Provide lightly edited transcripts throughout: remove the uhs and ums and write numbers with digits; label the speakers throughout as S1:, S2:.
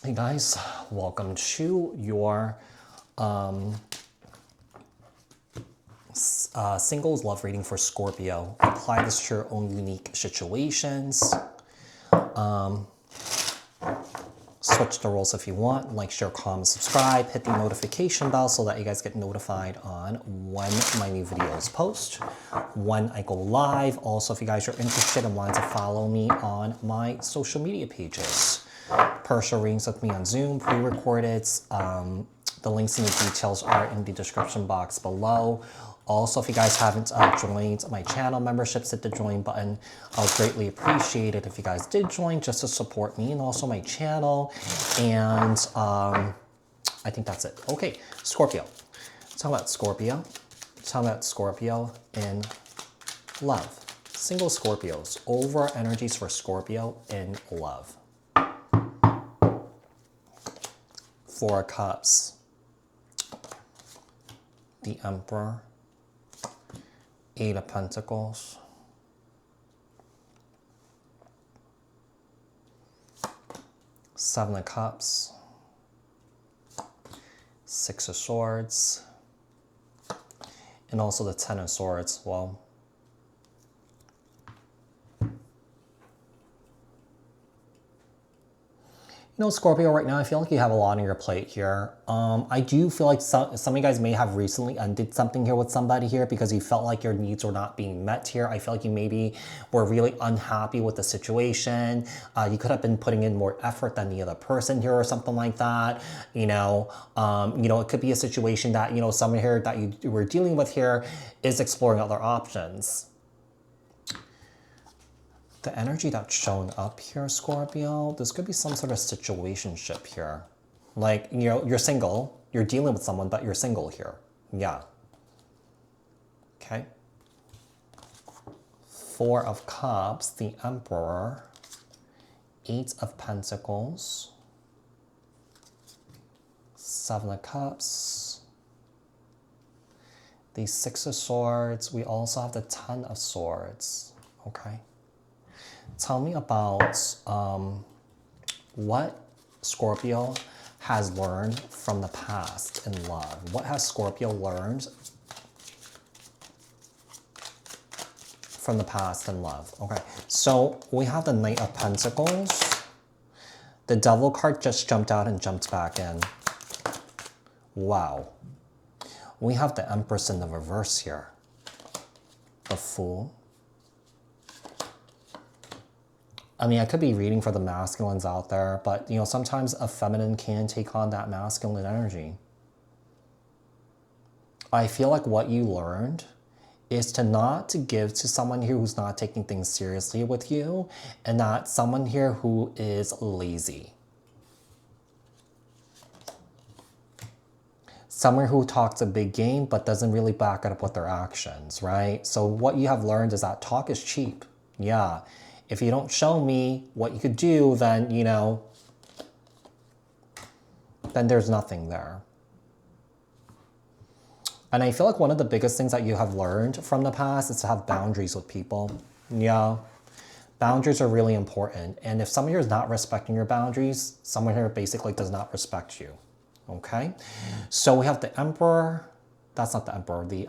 S1: Hey guys, welcome to your singles love reading for Scorpio. Apply this to your own unique situations. Switch the roles if you want. Like, share, comment, subscribe. Hit the notification bell so that you guys get notified on when my new videos post, when I go live. Also, if you guys are interested and want to follow me on my social media pages. Personal readings with me on Zoom, pre-recorded. The links and the details are in the description box below. Also, if you guys haven't joined my channel memberships, hit the join button. I would greatly appreciate it if you guys did join just to support me and also my channel. And I think that's it. Okay, Scorpio. Talk about Scorpio. Talk about Scorpio in love. Single Scorpios. Overall energies for Scorpio in love. Four of Cups. The Emperor. Eight of Pentacles. Seven of Cups. Six of Swords. And also the Ten of Swords. Well, you know, Scorpio, right now, I feel like you have a lot on your plate here. I do feel like some of you guys may have recently undid something here with somebody here because you felt like your needs were not being met here. I feel like you maybe were really unhappy with the situation. You could have been putting in more effort than the other person here or something like that. You know, it could be a situation that, you know, someone here that you were dealing with here is exploring other options. The energy that's showing up here, Scorpio, this could be some sort of situationship here. Like, you know, you're single, you're dealing with someone, but you're single here. Yeah. Okay. Four of Cups, the Emperor, Eight of Pentacles, Seven of Cups, the Six of Swords. We also have the Ten of Swords. Okay. Tell me about what Scorpio has learned from the past in love. What has Scorpio learned from the past in love? Okay, so we have the Knight of Pentacles. The Devil card just jumped out and jumped back in. Wow. We have the Empress in the reverse here. The Fool. I mean, I could be reading for the masculines out there, but, you know, sometimes a feminine can take on that masculine energy. I feel like what you learned is to not to give to someone here who's not taking things seriously with you, and not someone here who is lazy. Someone who talks a big game but doesn't really back it up with their actions, right? So what you have learned is that talk is cheap. Yeah. If you don't show me what you could do, then, you know, then there's nothing there. And I feel like one of the biggest things that you have learned from the past is to have boundaries with people. Yeah. Boundaries are really important. And if someone here is not respecting your boundaries, someone here basically does not respect you. Okay? So we have the Emperor. That's not the Emperor. The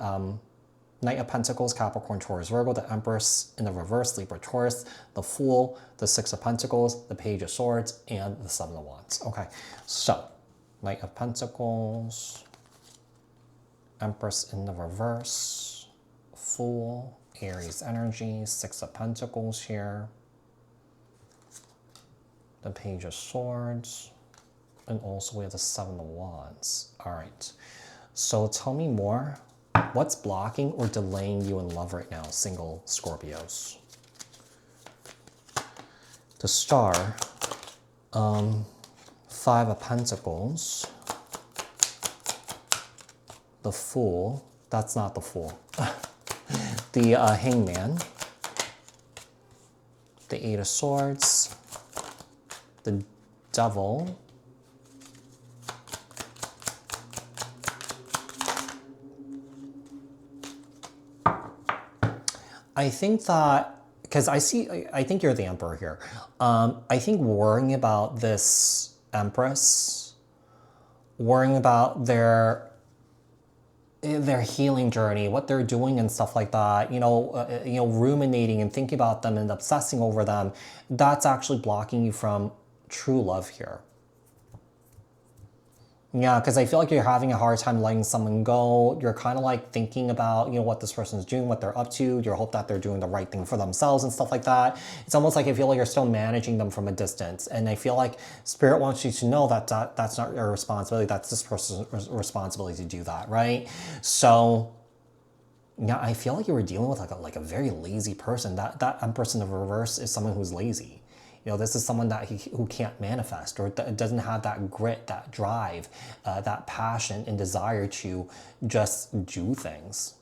S1: Knight of Pentacles, Capricorn, Taurus, Virgo, the Empress in the reverse, Libra, Taurus, the Fool, the Six of Pentacles, the Page of Swords, and the Seven of Wands. Okay, so Knight of Pentacles, Empress in the reverse, Fool, Aries energy, Six of Pentacles here, the Page of Swords, and also we have the Seven of Wands. All right, so tell me more. What's blocking or delaying you in love right now, single Scorpios? The Star, Five of Pentacles, the Fool, that's not the Fool, the Hangman, the Eight of Swords, the Devil, I think that, because I think you're the Emperor here. I think worrying about this Empress, worrying about their healing journey, what they're doing and stuff like that, ruminating and thinking about them and obsessing over them, that's actually blocking you from true love here. Yeah, because I feel like you're having a hard time letting someone go. You're kind of like thinking about, what this person's doing, what they're up to. You hope that they're doing the right thing for themselves and stuff like that. It's almost like I feel like you're still managing them from a distance. And I feel like Spirit wants you to know that that's not your responsibility. That's this person's responsibility to do that, right? So, yeah, I feel like you were dealing with like a very lazy person. That Empress in the reverse is someone who's lazy. This is someone who can't manifest or doesn't have that grit, that drive, that passion and desire to just do things.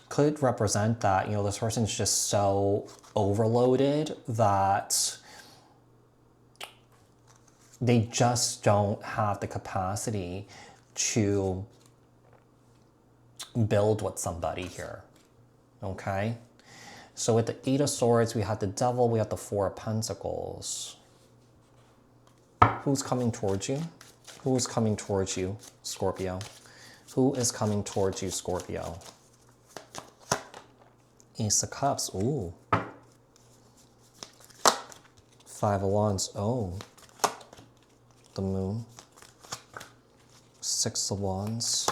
S1: Could represent that, this person's just so overloaded that they just don't have the capacity to build with somebody here, okay? So with the Eight of Swords, we have the Devil, we have the Four of Pentacles. Who's coming towards you? Who's coming towards you, Scorpio? Who is coming towards you, Scorpio? Ace of Cups, ooh. Five of Wands, oh. The Moon. Six of Wands.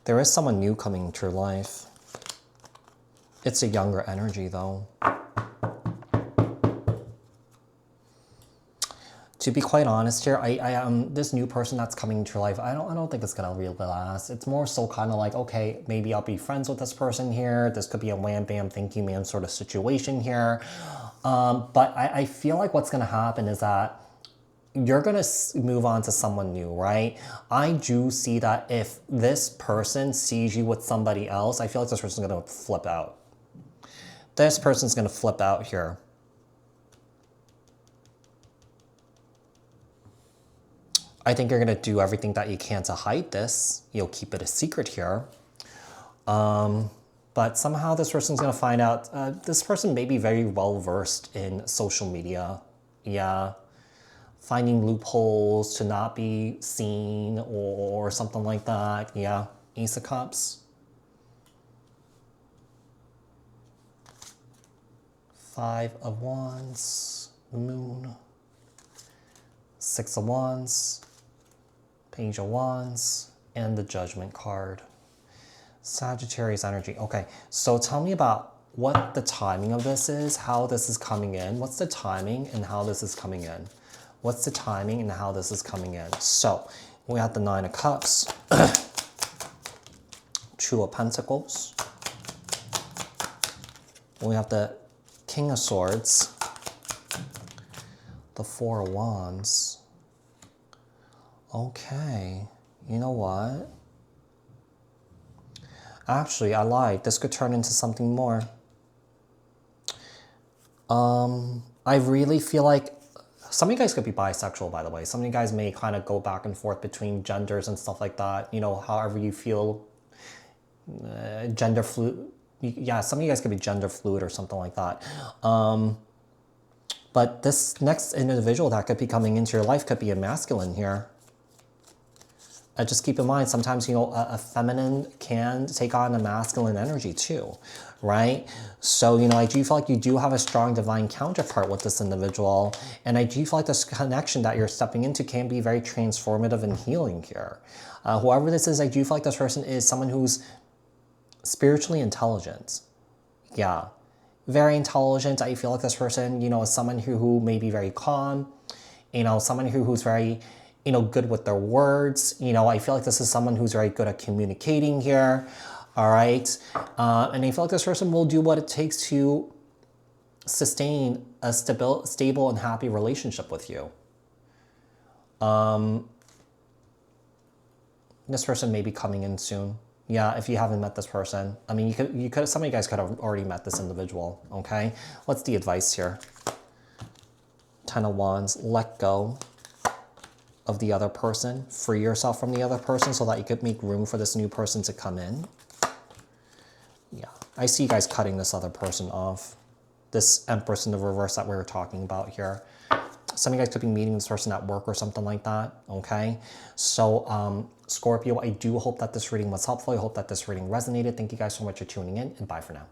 S1: There is someone new coming into your life. It's a younger energy, though. To be quite honest here, this new person that's coming into your life, I don't think it's gonna really last. It's more so kind of like, okay, maybe I'll be friends with this person here. This could be a wham bam thank you ma'am sort of situation here. But I feel like what's gonna happen is that you're gonna move on to someone new, right? I do see that if this person sees you with somebody else, I feel like this person's gonna flip out. This person's going to flip out here. I think you're going to do everything that you can to hide this. You'll keep it a secret here. But somehow this person's going to find out. This person may be very well versed in social media. Yeah. Finding loopholes to not be seen or something like that. Yeah. Ace of Cups. Five of Wands, Moon, Six of Wands, Page of Wands, and the Judgment card. Sagittarius energy. Okay, so tell me about what the timing of this is, how this is coming in. What's the timing and how this is coming in? What's the timing and how this is coming in? So we have the Nine of Cups, Two of Pentacles. We have the King of Swords, the Four of Wands. Okay, you know what? Actually, I lied. This could turn into something more. I really feel like some of you guys could be bisexual, by the way. Some of you guys may kind of go back and forth between genders and stuff like that. However you feel, gender fluid. Yeah, some of you guys could be gender fluid or something like that. But this next individual that could be coming into your life could be a masculine here. Just keep in mind, sometimes, a feminine can take on a masculine energy too, right? So, I do feel like you do have a strong divine counterpart with this individual. And I do feel like this connection that you're stepping into can be very transformative and healing here. Whoever this is, I do feel like this person is someone who's spiritually intelligent. Yeah, very intelligent. I feel like this person, is someone who may be very calm, someone who's very, good with their words. I feel like this is someone who's very good at communicating here. All right. And I feel like this person will do what it takes to sustain a stable and happy relationship with you. This person may be coming in soon. Yeah, if you haven't met this person. I mean, some of you guys could have already met this individual, okay? What's the advice here? Ten of Wands, let go of the other person. Free yourself from the other person so that you could make room for this new person to come in. Yeah, I see you guys cutting this other person off. this Empress in the reverse that we were talking about here. Some of you guys could be meeting this person at work or something like that, okay? So, Scorpio, I do hope that this reading was helpful. I hope that this reading resonated. Thank you guys so much for tuning in, and bye for now.